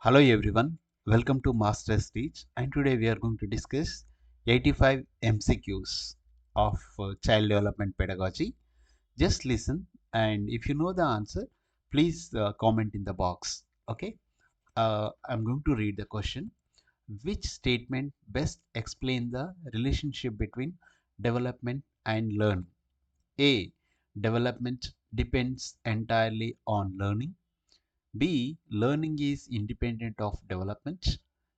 Hello everyone, welcome to Master's Teach, and today we are going to discuss 85 MCQs of Child Development Pedagogy. Just listen, and if you know the answer, please comment in the box. Okay, I'm going to read the question. Which statement best explain the relationship between development and learning? A. Development depends entirely on learning. B. Learning is independent of development.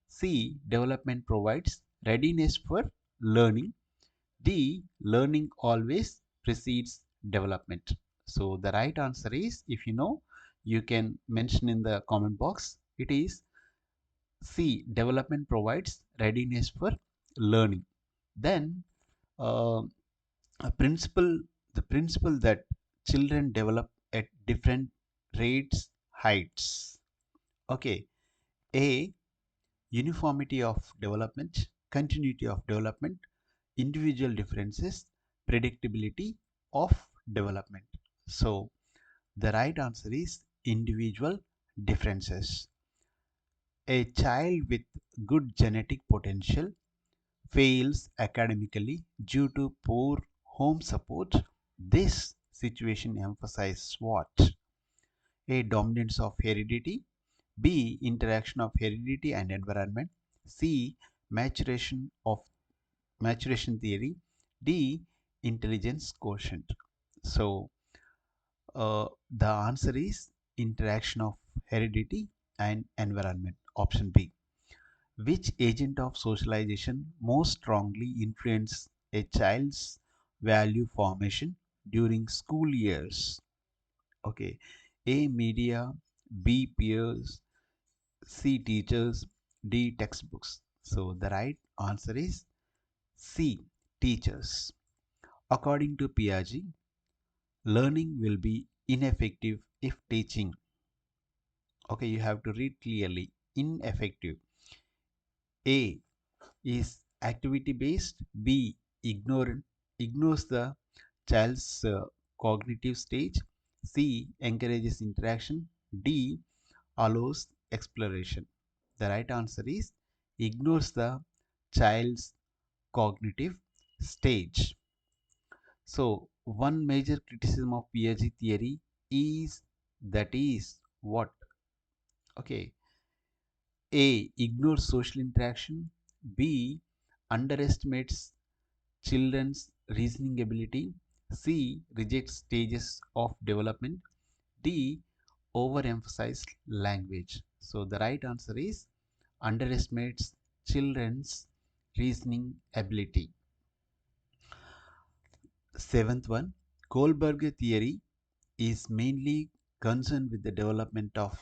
C. Development provides readiness for learning. D. Learning always precedes development. So the right answer is, if you know, you can mention in the comment box. It is C. Development provides readiness for learning. Then uh, a principle, the principle that children develop at different rates, heights. Okay, A. Uniformity of development, continuity of development, individual differences, predictability of development. So, the right answer is individual differences. A child with good genetic potential fails academically due to poor home support. This situation emphasizes what? A. Dominance of heredity. B. Interaction of heredity and environment. C. Maturation of maturation theory. D. Intelligence quotient. So the answer is interaction of heredity and environment. Option B. Which agent of socialization most strongly influence a child's value formation during school years? Okay. A. Media. B. Peers. C. Teachers. D. Textbooks. So the right answer is C. Teachers. According to Piaget, learning will be ineffective if teaching. Okay, you have to read clearly. Ineffective. A is activity based. B ignores the child's cognitive stage. C encourages interaction. D allows exploration. The right answer is ignores the child's cognitive stage. So one major criticism of Piaget theory is that is what? Okay. A. Ignores social interaction. B. Underestimates children's reasoning ability. C. Rejects stages of development. D. Overemphasized language. So the right answer is underestimates children's reasoning ability. Seventh one, Kohlberg theory is mainly concerned with the development of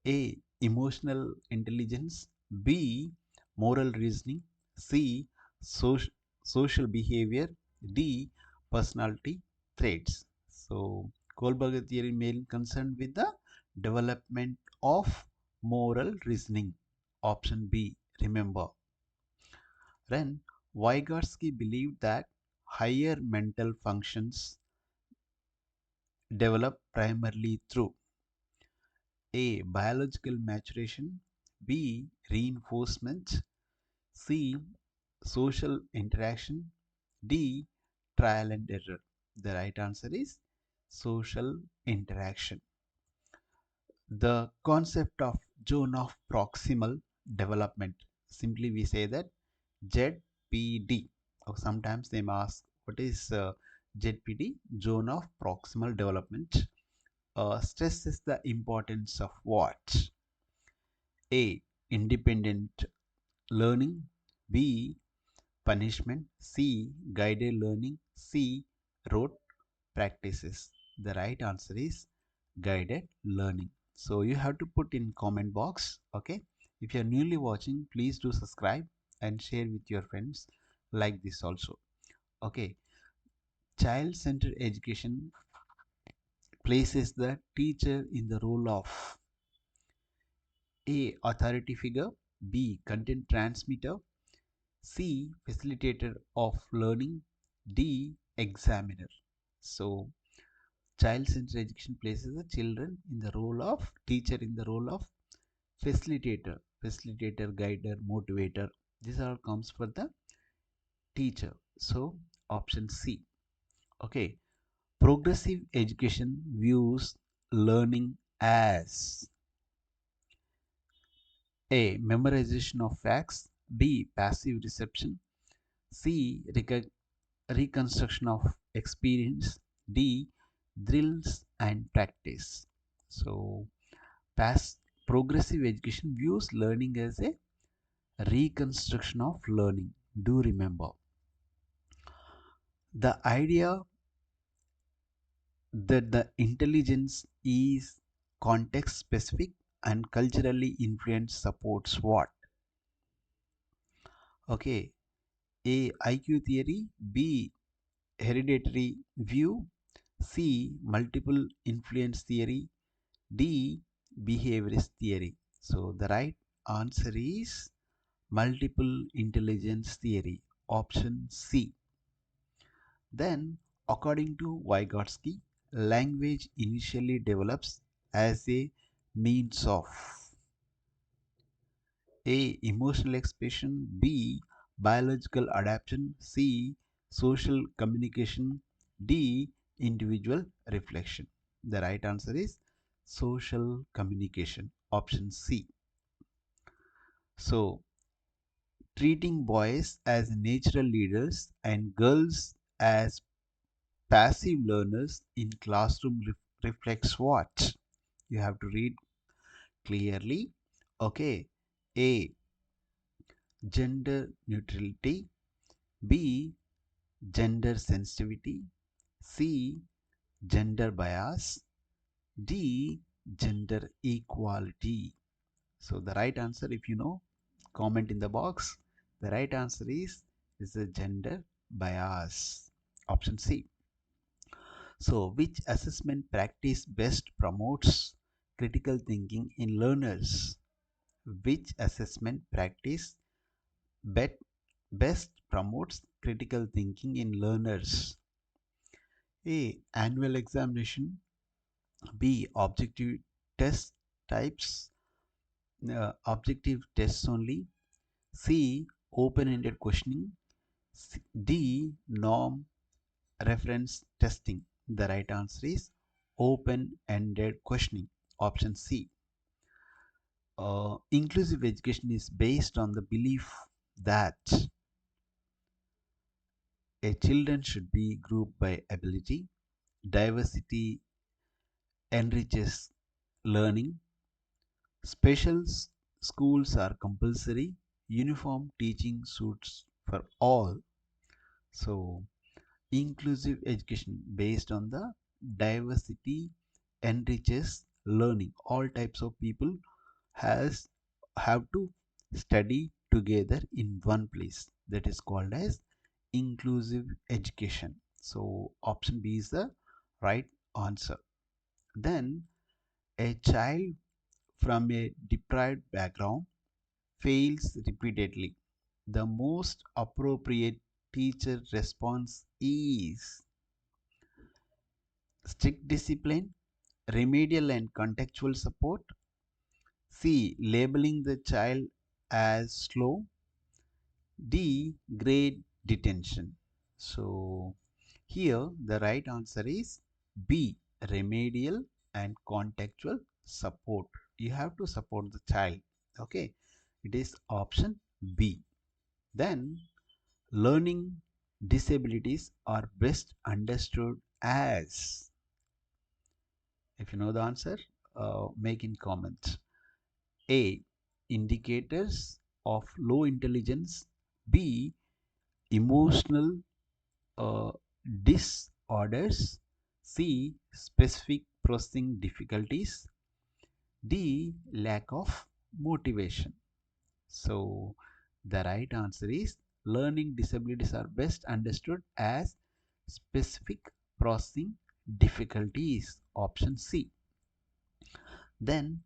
A. Emotional intelligence, B. Moral reasoning, C. Social, social behavior, D. Personality traits. So, Kohlberg theory mainly concerned with the development of moral reasoning. Option B, remember. Then, Vygotsky believed that higher mental functions develop primarily through A. Biological maturation, B. Reinforcement, C. Social interaction, D. Trial and error. The right answer is social interaction. The concept of zone of proximal development. Simply we say that ZPD. Or sometimes they may ask what is ZPD, zone of proximal development. Stresses the importance of what? A. Independent learning. B. Punishment. C. Guided learning. C. Rote practices. The right answer is guided learning. So you have to put in comment box. Okay. If you are newly watching, please do subscribe and share with your friends like this also. Okay. Child-centered education places the teacher in the role of A. Authority figure, B. Content transmitter, C. Facilitator of learning, D. Examiner. So, child-centered education places the children in the role of teacher in the role of facilitator, guider, motivator. These all comes for the teacher. So option C. Okay. Progressive education views learning as A. Memorization of facts, B. Passive reception, C. Reconstruction of experience, D. Drills and practice. So, past progressive education views learning as a reconstruction of learning. Do remember the idea that the intelligence is context specific and culturally influenced supports what? Okay, A. IQ theory, B. Hereditary view, C. Multiple influence theory, D. Behaviorist theory. So the right answer is multiple intelligence theory, option C. Then, according to Vygotsky, language initially develops as a means of A. Emotional expression, B. Biological adaptation, C. Social communication, D. Individual reflection. The right answer is social communication, option C. So, treating boys as natural leaders and girls as passive learners in classroom reflects what? You have to read clearly. Okay. A. Gender neutrality. B. Gender sensitivity. C. Gender bias. D. Gender equality. So the right answer, if you know, comment in the box. The right answer is the gender bias. Option C. So which assessment practice best promotes critical thinking in learners? Which assessment practice bet best promotes critical thinking in learners? A. Annual examination. B. Objective tests only. C. Open-ended questioning. D. Norm reference testing. The right answer is open-ended questioning. Option C. Inclusive education is based on the belief that a children should be grouped by ability, diversity enriches learning, special schools are compulsory, uniform teaching suits for all. So, inclusive education based on the diversity enriches learning. All types of people has have to study together in one place. That is called as inclusive education. So option B is the right answer. Then a child from a deprived background fails repeatedly. The most appropriate teacher response is strict discipline, remedial and contextual support, C. Labeling the child as slow, D. Grade detention. So here the right answer is B. Remedial and contextual support. You have to support the child. Okay, it is option B. Then learning disabilities are best understood as. If you know the answer, make in comments. A. Indicators of low intelligence. B. Emotional uh, disorders. C. Specific processing difficulties. D. Lack of motivation. So the right answer is learning disabilities are best understood as specific processing difficulties. Option C. Then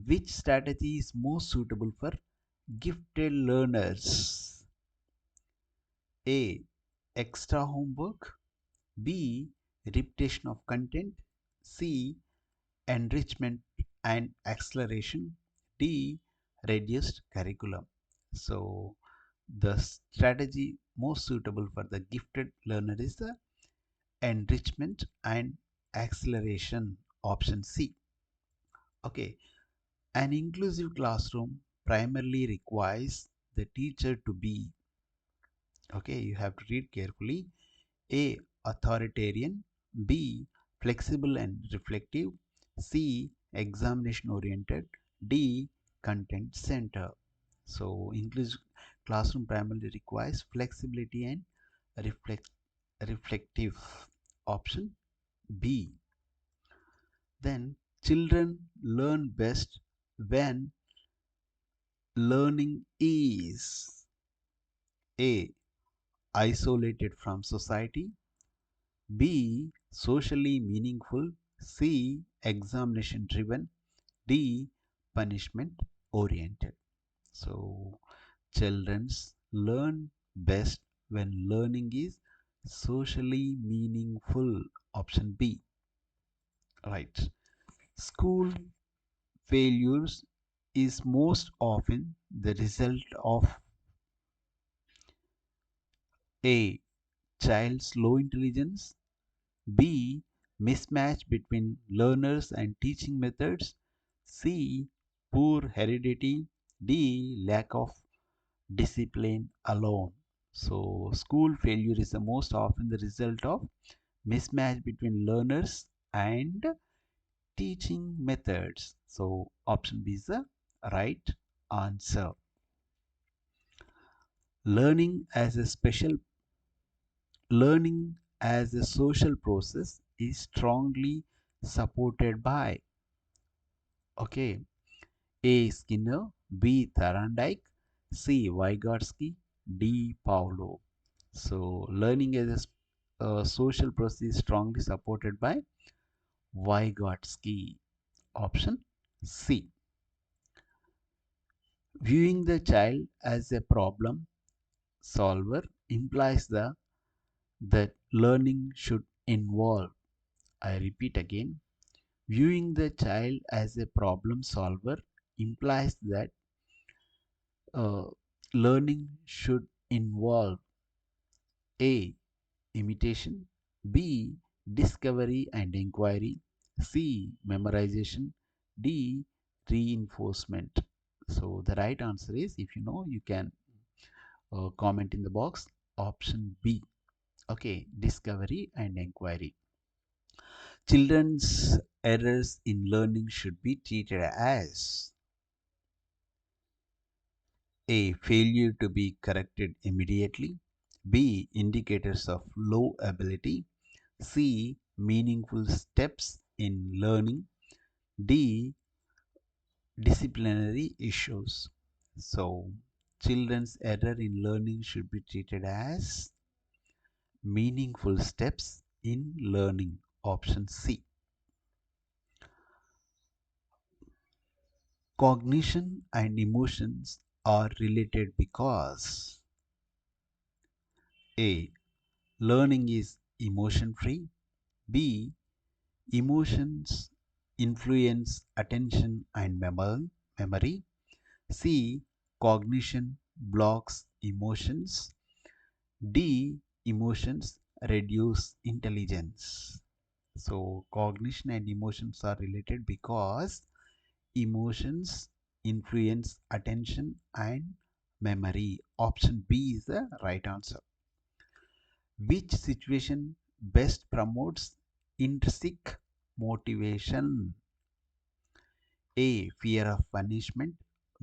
which strategy is most suitable for gifted learners? A. Extra homework. B. Repetition of content. C. Enrichment and acceleration. D. reduced curriculum. So the strategy most suitable for the gifted learner is the enrichment and acceleration, option C. Okay, an inclusive classroom primarily requires the teacher to be, okay, you have to read carefully, A. Authoritarian, B. Flexible and reflective, C. Examination oriented, D. Content center. So, inclusive classroom primarily requires flexibility and reflective, option B. Then, children learn best when learning is A. Isolated from society, B. Socially meaningful, C. Examination driven, D. Punishment oriented. So, children learn best when learning is socially meaningful, option B. Right. School failures is most often the result of A. Child's low intelligence, B. Mismatch between learners and teaching methods, C. Poor heredity, D. Lack of discipline alone. So, school failure is the most often the result of mismatch between learners and teaching methods. So, option B is the right answer. Learning as a special learning as a social process is strongly supported by, okay, A. Skinner, B. Thorndike, C. Vygotsky, D. Pavlov. So, learning as a social process is strongly supported by Vygotsky. Option C. Viewing the child as a problem solver implies that learning should involve. I repeat again. Viewing the child as a problem solver implies that uh, learning should involve A. Imitation, B. Discovery and inquiry, C. Memorization, D. Reinforcement. So the right answer is, if you know, you can comment in the box, option B. Okay, discovery and inquiry. Children's errors in learning should be treated as A. Failure to be corrected immediately, B. Indicators of low ability, C. Meaningful steps in learning, D. Disciplinary issues. So, children's error in learning should be treated as meaningful steps in learning. Option C. Cognition and emotions are related because A. Learning is emotion free, B. Emotions influence attention and memory. C. Cognition blocks emotions. D. Emotions reduce intelligence. So, cognition and emotions are related because emotions influence attention and memory. Option B is the right answer. Which situation best promotes intrinsic motivation? A. Fear of punishment.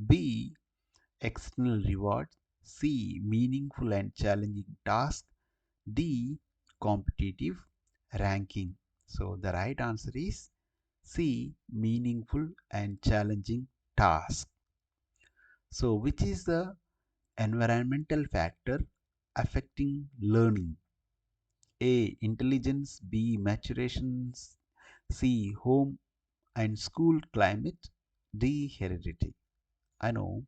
B. External reward. C. Meaningful and challenging task. D. Competitive ranking. So the right answer is C. Meaningful and challenging task. So which is the environmental factor affecting learning? A. Intelligence. B. Maturation. C. Home and school climate. D. Heredity. I know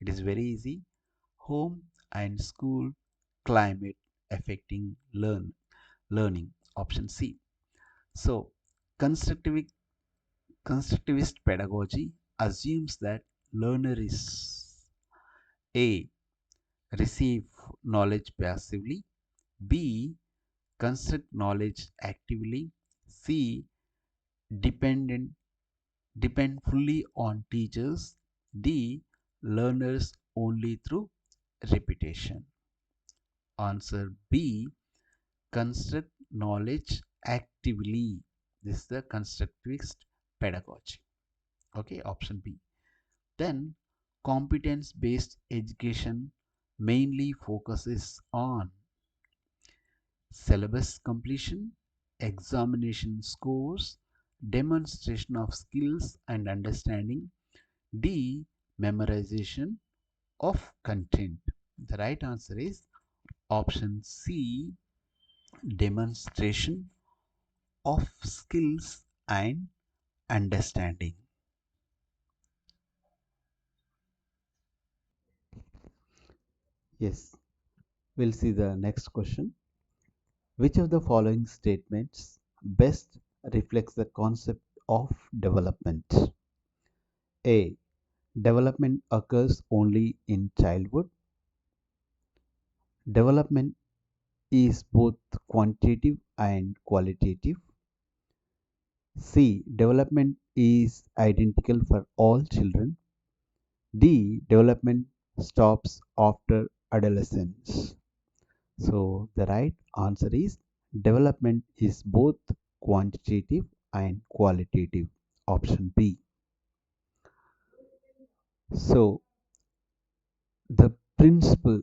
it is very easy. Home and school climate affecting learning. Option C. So constructivist pedagogy assumes that learner is A. Receive knowledge passively, B. Construct knowledge actively, C. Dependent depend fully on teachers, D. Learners only through repetition. Answer B. Construct knowledge actively. This is the constructivist pedagogy. Okay, option B. Then competence based education mainly focuses on syllabus completion, examination scores, demonstration of skills and understanding, D. Memorization of content. The right answer is option C. Demonstration of skills and understanding. Yes, we'll see the next question. Which of the following statements best reflects the concept of development? A. Development occurs only in childhood. Development is both quantitative and qualitative. C. Development is identical for all children. D. Development stops after adolescence. So the right answer is development is both quantitative and qualitative. Option B. So the principle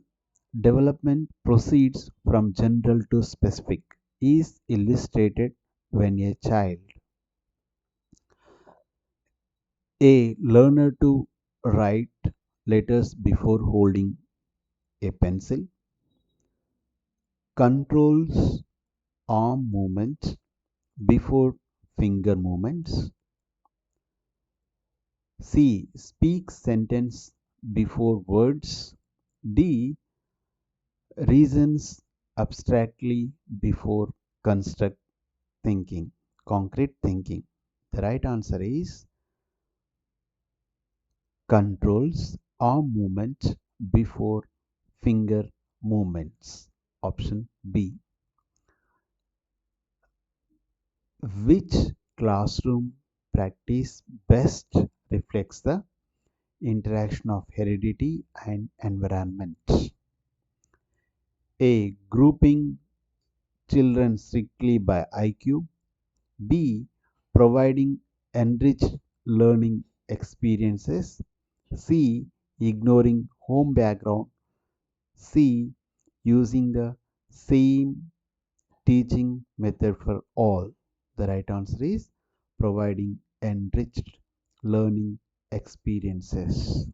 development proceeds from general to specific is illustrated when a child A. Learner to write letters before holding a pencil, controls arm movements before finger movements, C. Speaks sentence before words, D. Reasons abstractly before construct thinking, concrete thinking. The right answer is controls arm movements before finger movements. Option B. Which classroom practice best reflects the interaction of heredity and environment? A. Grouping children strictly by IQ. B. Providing enriched learning experiences. C. Ignoring home background. C. Using the same teaching method for all. The right answer is providing enriched learning experiences.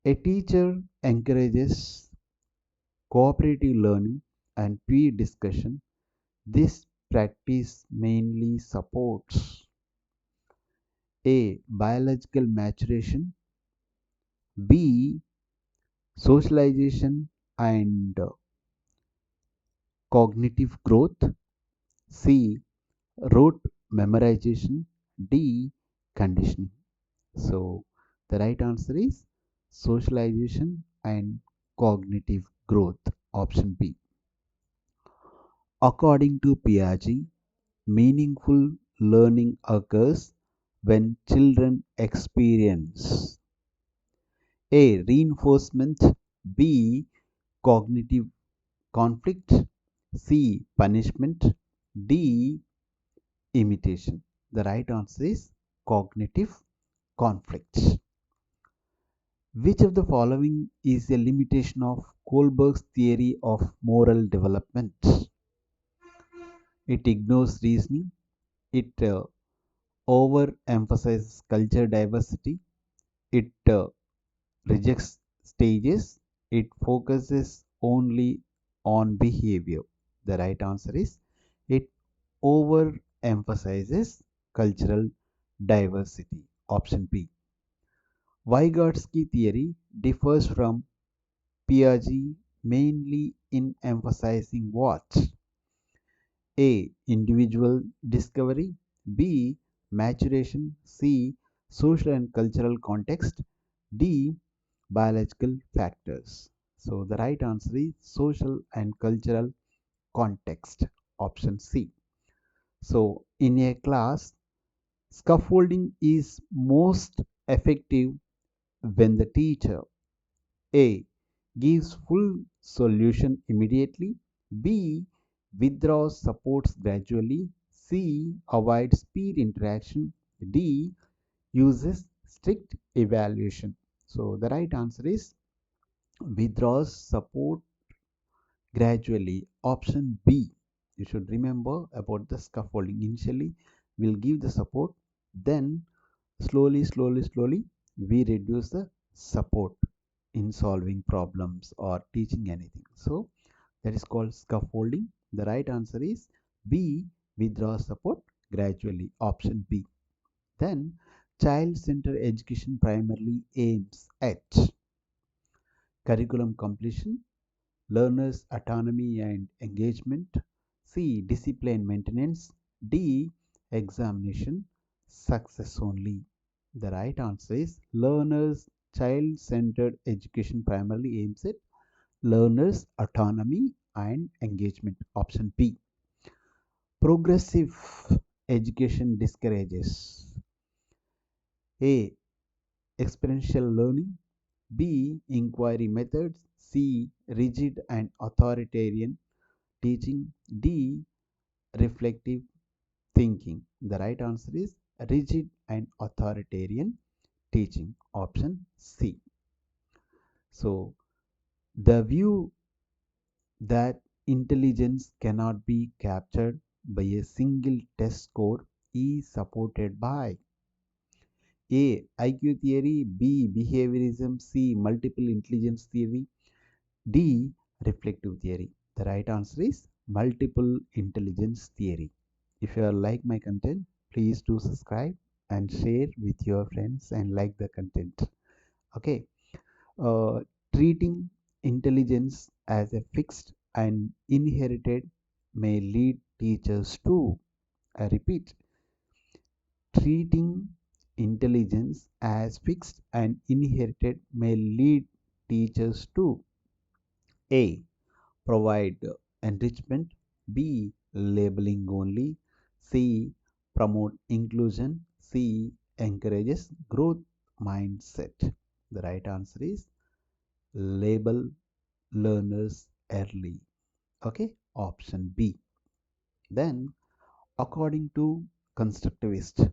A teacher encourages cooperative learning and peer discussion. This practice mainly supports A. Biological maturation, B. Socialization and cognitive growth, C. Rote memorization, D. Conditioning. So, the right answer is socialization and cognitive growth. Option B. According to Piaget, meaningful learning occurs when children experience A. Reinforcement, B. Cognitive conflict, C. Punishment, D. Imitation. The right answer is cognitive conflict. Which of the following is a limitation of Kohlberg's theory of moral development? It ignores reasoning, it overemphasizes culture diversity, it rejects stages, it focuses only on behavior. The right answer is it overemphasizes cultural diversity. Option B. Vygotsky theory differs from Piaget mainly in emphasizing what? A. Individual discovery, B. Maturation, C. social and cultural context, D. Biological factors. So the right answer is social and cultural context, option C. So in a class, scaffolding is most effective when the teacher A. Gives full solution immediately, B. Withdraws supports gradually, C. Avoids peer interaction, D. Uses strict evaluation. So the right answer is withdraws support gradually, option B. You should remember about the scaffolding. Initially, we'll give the support, then slowly, we reduce the support in solving problems or teaching anything. So that is called scaffolding. The right answer is B. Withdraw support gradually, option B. Then child-centered education primarily aims at curriculum completion, learners' autonomy and engagement, C. Discipline maintenance, D. Examination success only. The right answer is learners' child-centered education primarily aims at learners' autonomy and engagement. Option B. Progressive education discourages A. Experiential learning, B. Inquiry methods, C. Rigid and authoritarian teaching, D. Reflective thinking. The right answer is rigid and authoritarian teaching, option C. So the view that intelligence cannot be captured by a single test score is supported by A. IQ theory, B. Behaviorism, C. Multiple intelligence theory, D. Reflective theory. The right answer is multiple intelligence theory. If you like my content, please do subscribe and share with your friends and like the content. Okay. uh, Treating intelligence as a fixed and inherited may lead teachers to, I repeat, treating intelligence as fixed and inherited may lead teachers to A. Provide enrichment, B. Labeling only, C. Promote inclusion, C. Encourages growth mindset. The right answer is label learners early. Okay, option B. Then, according to Constructivist,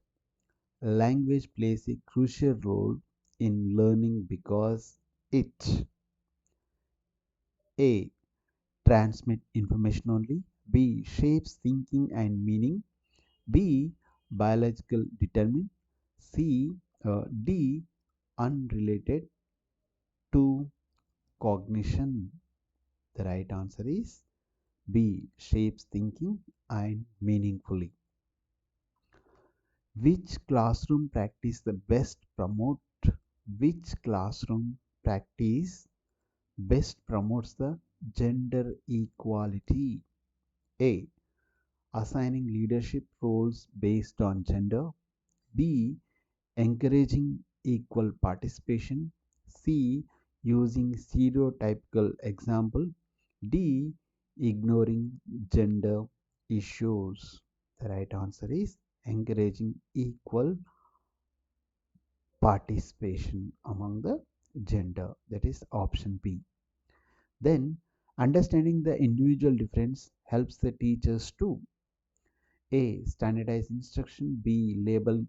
language plays a crucial role in learning because it A. Transmit information only, B. Shapes thinking and meaning, B. Biological determinant, C. D. Unrelated to cognition. The right answer is B. Shapes thinking and meaningfully. Which classroom practice the best promote? Which classroom practice best promotes the gender equality? A. Assigning leadership roles based on gender. B. Encouraging equal participation. C. Using stereotypical example. D. Ignoring gender issues. The right answer is encouraging equal participation among the gender. That is option B. Then understanding the individual difference helps the teachers to A. Standardize instruction, B. Label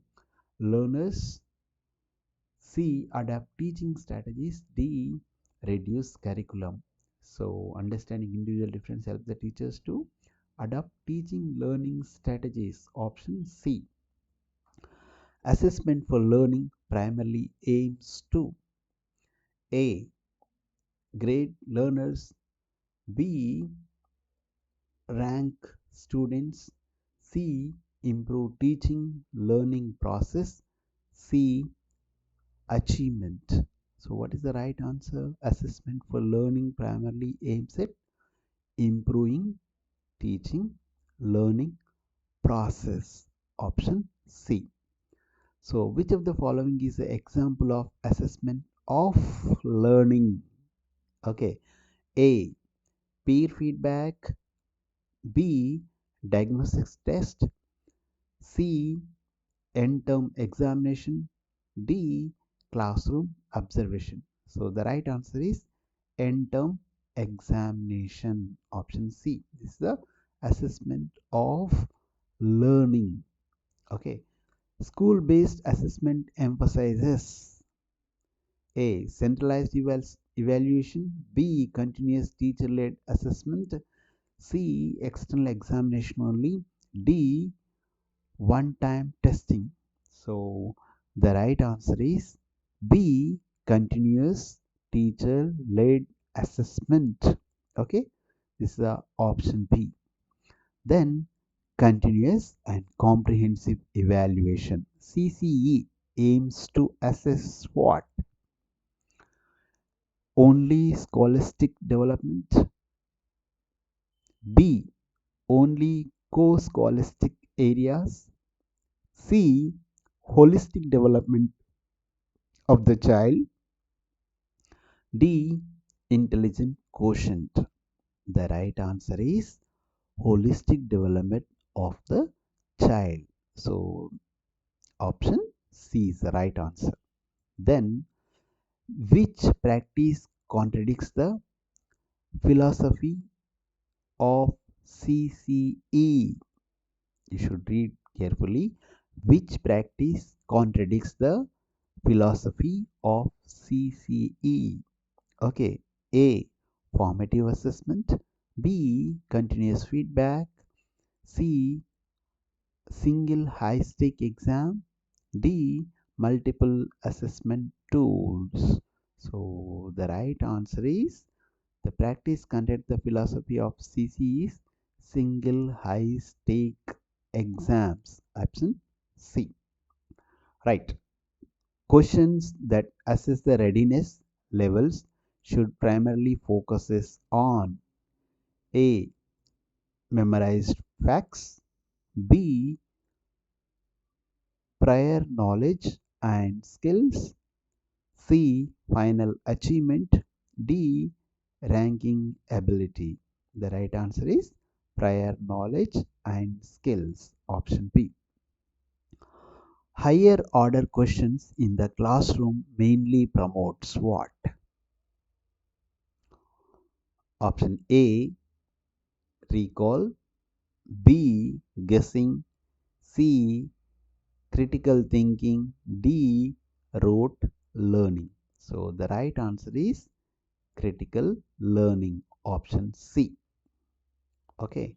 learners, C. Adapt teaching strategies, D. Reduce curriculum. So understanding individual difference helps the teachers to adapt teaching learning strategies. Option C. Assessment for learning primarily aims to A. Grade learners, B. Rank students, C. Improve teaching learning process, C. Achievement. So what is the right answer? Assessment for learning primarily aims at improving teaching learning process. Option C. So, which of the following is an example of assessment of learning? Okay, A. Peer feedback, B. Diagnostics test, C. End-term examination, D. Classroom observation. So, the right answer is end-term examination. Option C. This is the assessment of learning. Okay. School-based assessment emphasizes A. Centralized evaluation, B. Continuous teacher-led assessment, C. External examination only, D. One-time testing. So the right answer is B. Continuous teacher-led assessment. Okay, this is the option B. Then continuous and comprehensive evaluation. CCE aims to assess what? Only scholastic development. B. Only co-scholastic areas. C. Holistic development of the child. D. Intelligent quotient. The right answer is holistic development of the child. So option C is the right answer. Then which practice contradicts the philosophy of CCE? You should read carefully. Which practice contradicts the philosophy of CCE? Okay. A. Formative assessment. B. Continuous feedback. C. Single high stake exam. D. Multiple assessment tools. So the right answer is the practice conduct the philosophy of CC is single high stake exams. Option C. Right. Questions that assess the readiness levels should primarily focuses on A. Memorized facts, B. Prior knowledge and skills, C. Final achievement, D. Ranking ability. The right answer is prior knowledge and skills. Option B. Higher order questions in the classroom mainly promotes what? Option A. Recall, B. Guessing, C. Critical thinking, D. Rote learning. So the right answer is critical learning. Option C. Okay.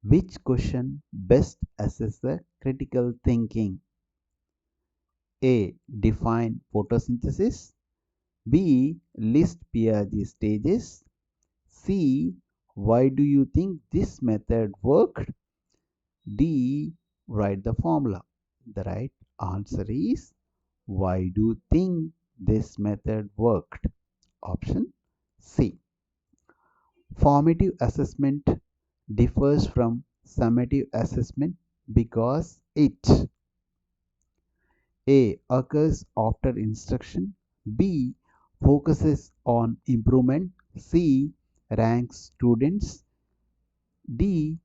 Which question best assess the critical thinking? A. Define photosynthesis. B. List Piaget stages. C. Why do you think this method worked? D. Write the formula. The right answer is why do you think this method worked? Option C. Formative assessment differs from summative assessment because it A. Occurs after instruction, B. Focuses on improvement, C. Ranks students, D.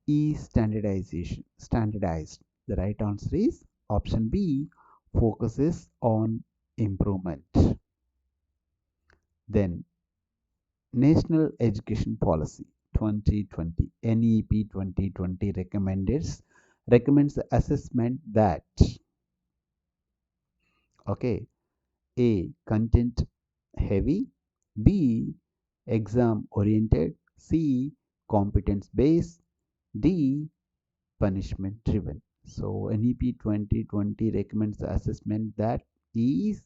Is standardized. The right answer is option B. Focuses on improvement. Then National Education Policy 2020 NEP 2020 recommends the assessment that okay, A. Content heavy, B. Exam oriented, C. Competence based, D. Punishment driven. So NEP 2020 recommends the assessment that is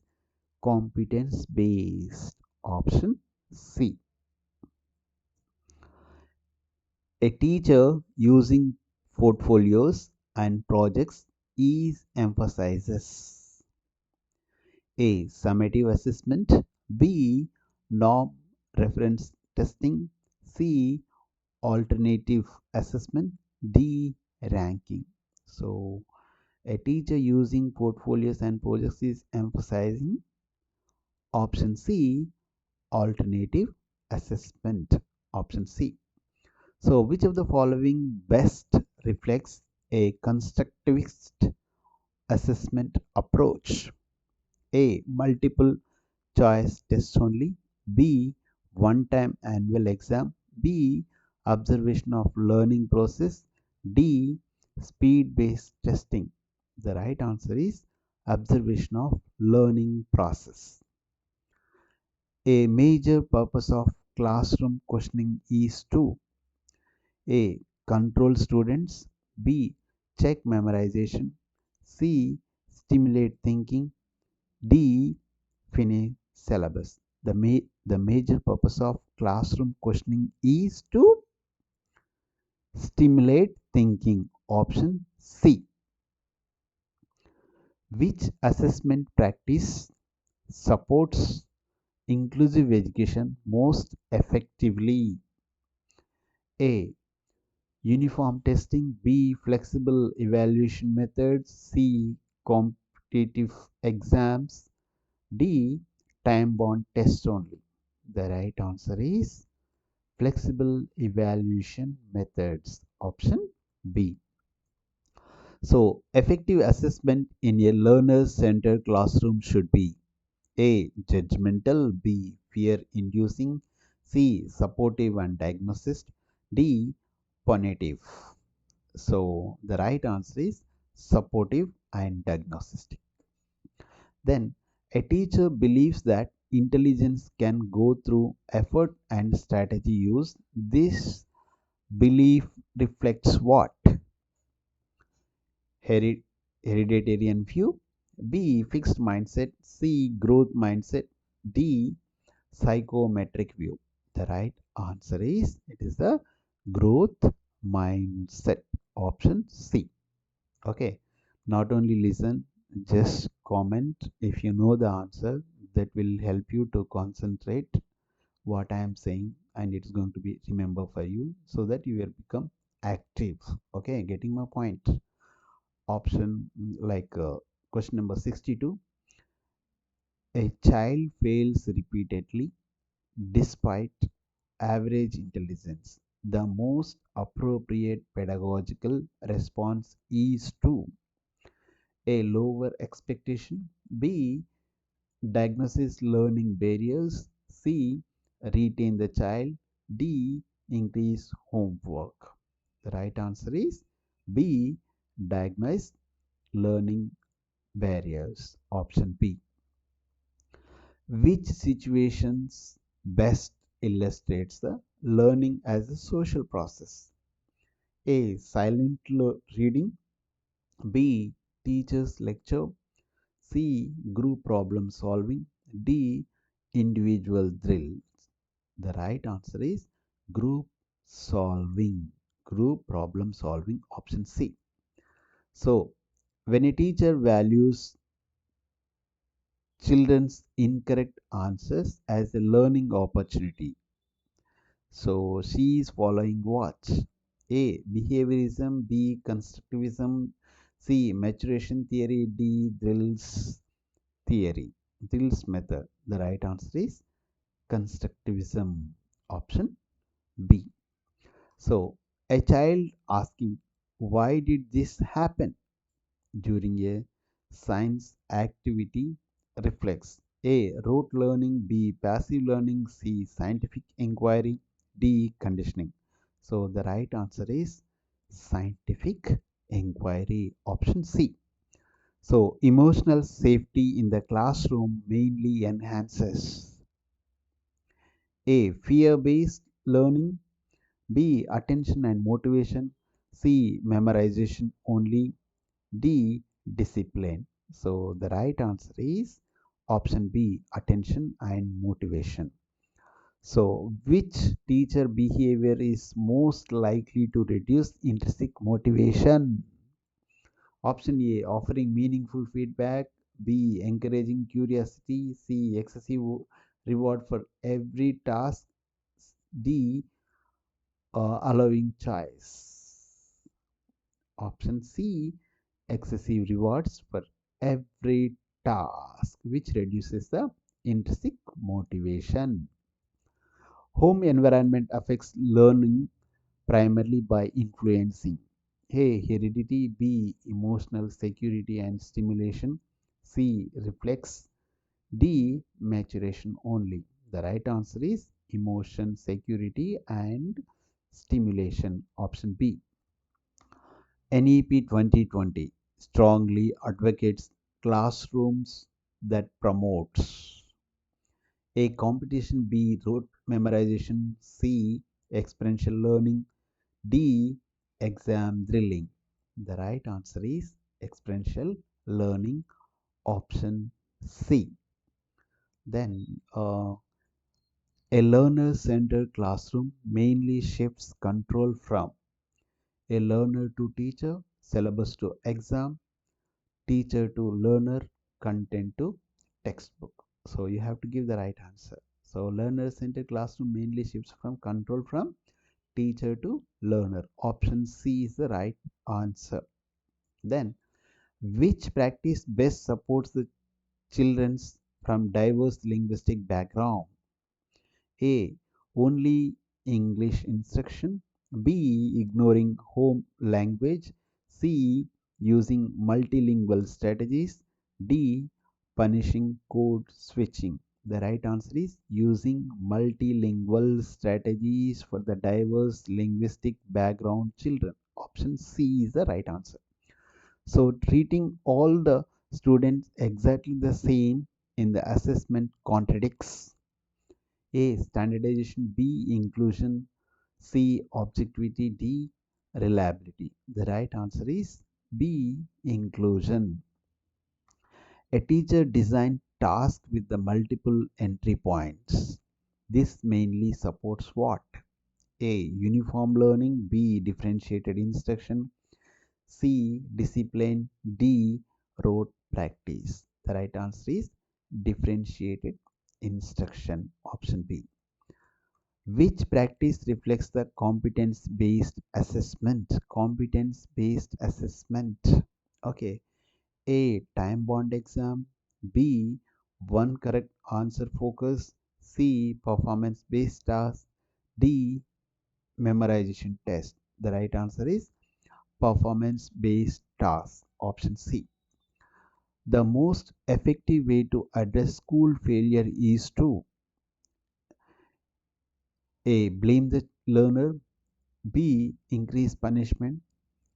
competence based. Option C. A teacher using portfolios and projects is emphasizes A. Summative assessment, B. Norm reference testing, C. Alternative assessment, D. Ranking. So A teacher using portfolios and projects is emphasizing. Option C, alternative assessment. Option C. So, which of the following best reflects a constructivist assessment approach? A, multiple choice test only. B, one time annual exam. B, observation of learning process. D, speed based testing. The right answer is observation of learning process. A major purpose of classroom questioning is to A, control students. B, check memorization. C, stimulate thinking. D, finish syllabus. The major purpose of classroom questioning is to stimulate thinking. Option C. Which assessment practice supports inclusive education most effectively? A, uniform testing. B, flexible evaluation methods. C, competitive exams. D, time bound tests only. The right answer is flexible evaluation methods. Option B. So, effective assessment in a learner centered classroom should be A, judgmental. B, fear inducing. C, supportive and diagnostic. D, punitive. So, the right answer is supportive and diagnostic. Then, a teacher believes that intelligence can go through effort and strategy use. This belief reflects what? Hereditary view. B, fixed mindset. C, growth mindset. D, psychometric view. The right answer is it is the growth mindset. Option C. Okay. Not only listen, just comment if you know the answer. That will help you to concentrate what I am saying, and it's going to be remember for you so that you will become active. Okay, getting my point. Option question number 62. A child fails repeatedly despite average intelligence. The most appropriate pedagogical response is to A, lower expectation. B, diagnosis learning barriers. C, retain the child. D, increase homework. The right answer is B, diagnose learning barriers. Option B. Which situations best illustrates the learning as a social process? A, silent reading. B, teacher's lecture. C, group problem solving. D, individual drills. The right answer is group solving, group problem solving. Option C. So, when a teacher values children's incorrect answers as a learning opportunity, so she is following what? A, behaviorism. B, constructivism. C, maturation theory. D, drills theory, drills method. The right answer is constructivism. Option B. So, a child asking, why did this happen during a science activity reflects A, rote learning. B, passive learning. C, scientific inquiry. D, conditioning. So, the right answer is scientific inquiry. Option C. So, emotional safety in the classroom mainly enhances A, fear based learning. B, attention and motivation. C, memorization only. D, discipline. So, the right answer is option B, attention and motivation. So, which teacher behavior is most likely to reduce intrinsic motivation? Option A, offering meaningful feedback. B, encouraging curiosity. C, excessive reward for every task. D, allowing choice. Option C, excessive rewards for every task, which reduces the intrinsic motivation. Home environment affects learning primarily by influencing A. Heredity, B. Emotional security and stimulation, C. Reflex, D. Maturation only. The right answer is emotion, security and stimulation. Option B. NEP 2020 strongly advocates classrooms that promotes A. Competition, B. Rote memorization, C. Experiential learning, D. Exam drilling. The right answer is experiential learning, option C. Then, a learner-centered classroom mainly shifts control from a learner to teacher, syllabus to exam, teacher to learner, content to textbook. So you have to give the right answer. So learner-centered classroom mainly shifts from control from teacher to learner. Option C is the right answer. Then, which practice best supports the children's from diverse linguistic background? A. Only English instruction. B. Ignoring home language. C. Using multilingual strategies. D. Punishing code switching. The right answer is using multilingual strategies for the diverse linguistic background children. Option C is the right answer. So, treating all the students exactly the same in the assessment contradicts A. Standardization, B. Inclusion, C. Objectivity, D. Reliability. The right answer is B. Inclusion. A teacher designed tasks with the multiple entry points. This mainly supports what? A. Uniform learning, B. Differentiated instruction, C. Discipline, D. Rote practice. The right answer is differentiated instruction. Option B. Which practice reflects the competence based assessment? Competence based assessment. Okay. A. Time bound exam. B. One correct answer focus. C. Performance based task. D. Memorization test. The right answer is performance based task. Option C. The most effective way to address school failure is to A. Blame the learner. B. Increase punishment.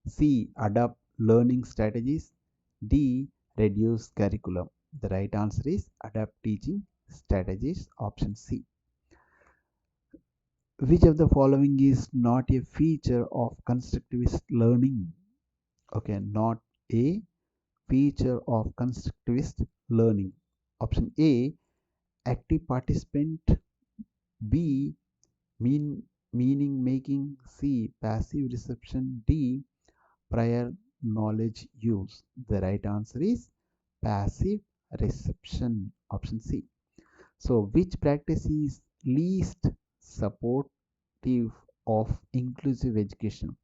C. Adopt learning strategies. D. Reduce curriculum. The right answer is adapt teaching strategies. Option C. Which of the following is not a feature of constructivist learning? Okay, not a feature of constructivist learning. Option A. Active participant. B. Meaning making. C. Passive reception. D. Prior knowledge use. The right answer is passive reception. Option C. So, which practice is least supportive of inclusive education?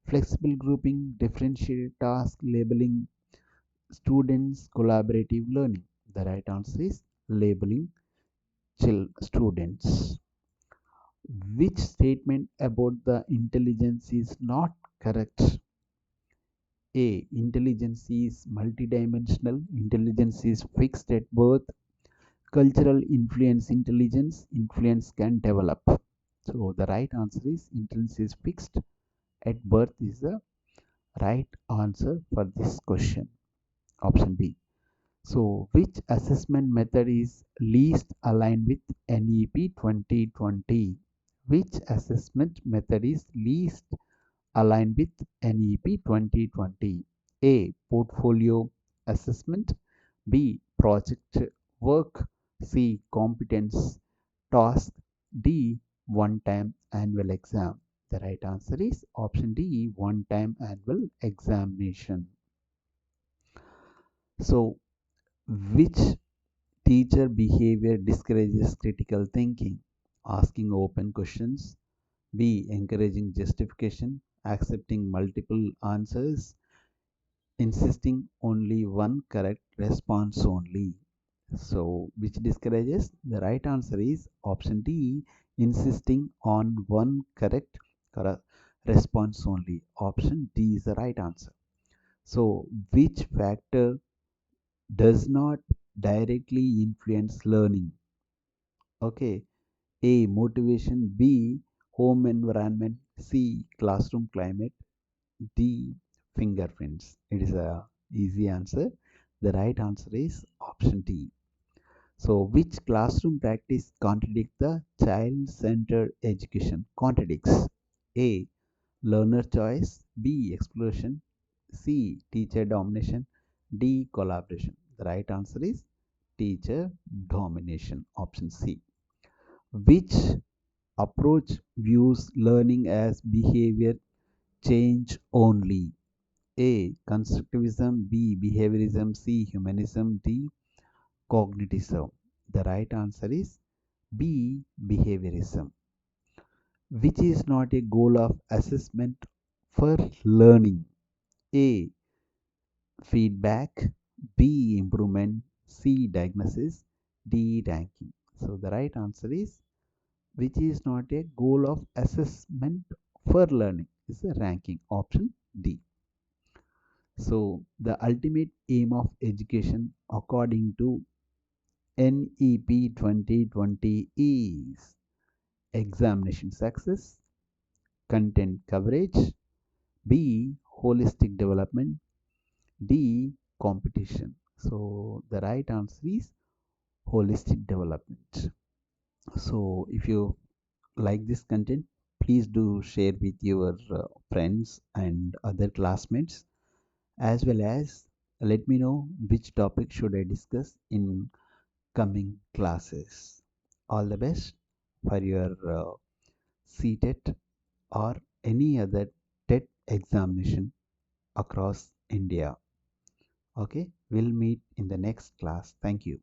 Flexible grouping, differentiated task labeling, students, collaborative learning. The right answer is labeling students. Which statement about the intelligence is not correct? A. Intelligence is multidimensional. Intelligence is fixed at birth. Cultural influence intelligence. Influence can develop. So the right answer is intelligence is fixed at birth is the right answer for this question. Option B. So which assessment method is least aligned with NEP 2020? Which assessment method is least aligned with NEP 2020? A. Portfolio assessment. B. Project work. C. Competence task. D. One-time annual exam. The right answer is option D. One-time annual examination. So, which teacher behavior discourages critical thinking? Asking open questions. B. Encouraging justification. Accepting multiple answers. insisting only one correct response only. So, which discourages? The right answer is option D, insisting on one correct response only. Option D is the right answer. So, which factor does not directly influence learning? Okay, A. Motivation. B. Home environment. C. Classroom climate. D. Fingerprints. It is a easy answer. The right answer is option D. So, which classroom practice contradicts the child-centered education? Contradicts. A. Learner choice. B. Exploration. C. Teacher domination. D. Collaboration. The right answer is teacher domination. Option C. Which approach views learning as behavior change only? A. Constructivism. B. Behaviorism. C. Humanism. D. Cognitivism. The right answer is B. Behaviorism. Which is not a goal of assessment for learning? A. Feedback. B. Improvement. C. Diagnosis. D. Ranking. So the right answer is which is not a goal of assessment for learning is the ranking. Option D. So the ultimate aim of education according to NEP 2020 is examination success, content coverage, B. Holistic development, D. Competition. So the right answer is holistic development. So if you like this content, please do share with your friends and other classmates, as well as let me know which topic should I discuss in coming classes. All the best for your CTET or any other TET examination across India. Okay, we'll meet in the next class. Thank you.